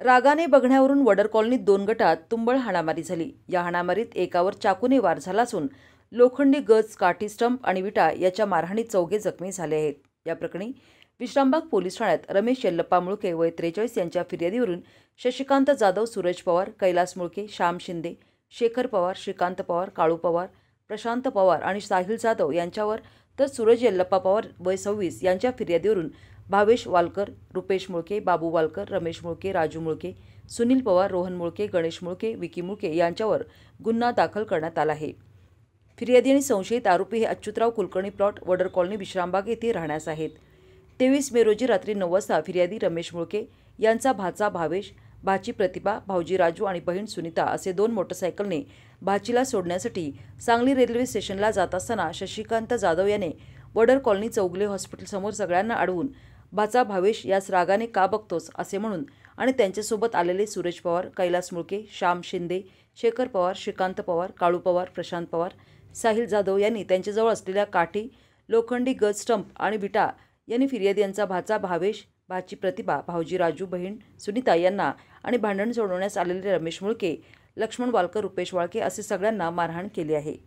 रागाने बघण्यावरून वडर कॉलनीत 2 गटात तुंबळ हाणामारी झाली। या हाणामारीत एकावर चाकूने वार झाला असून लोखंडी गज, काठी, स्टंप आणि विटा याच्या मारहाणीत 4 जखमी झाले आहेत। या प्रकरणी विश्रामबाग पोलीस ठाण्यात रमेश यल्लप्पा मुळके वय 43 यांच्या फिर्यादीवरून शशिकांत जाधव, सूरज पवार, कैलास मुळके, श्याम शिंदे, शेखर पवार, श्रीकांत पवार, काळू पवार, प्रशांत पवार आणि साहिल जाधव यांच्यावर तर सूरज यल्लप्पा पवार वय 26 यांच्या फिर्यादीवरून भावेश वालकर, रुपेश मुळके, बाबू वालकर, रमेश मुळके, राजू मुळके, सुनील पवार, रोहन मुळके, गणेश मुळके, विकी मुळके यांच्यावर गुन्हा दाखल करण्यात आला आहे। फिर्यादी आणि संशयित आरोपी हे अच्युतराव कुलकर्णी प्लॉट, वडर कॉलनी, विश्रामबाग येथे राहण्यास आहेत। 23 मे रोजी रात्री 9 वाजता फिर्यादी रमेश मुळके यांचा भाचा भावेश, भाची प्रतिभा, भाऊजी राजू आणि बहीण सुनीता असे 2 मोटरसायकलने भाचीला सोडण्यासाठी सांगली रेल्वे स्टेशनला जात असताना शशिकांत जाधव याने वडर कॉलनी चौगले हॉस्पिटलसमोर सगळ्यांना अडवून भाचा भावेश यास रागाने का बघतोस असे म्हणून आणि त्यांच्यासोबत आलेले सूरज पवार, कैलास मुळके, श्याम शिंदे, शेखर पवार, श्रीकांत पवार, काळू पवार, प्रशांत पवार, साहिल जाधव यांनी त्यांच्याजवळ असलेल्या काठी, लोखंडी गज, स्टंप आणि विटा यांनी फिर्यादी यांचा भाचा भावेश, भाची प्रतिभा, भाऊजी राजू, बहीण सुनीता यांना आणि भांडण सोडवण्यास आलेले रमेश मुळके, लक्ष्मण वालकर, रुपेश वाळके असे सगळ्यांना मारहाण केली आहे।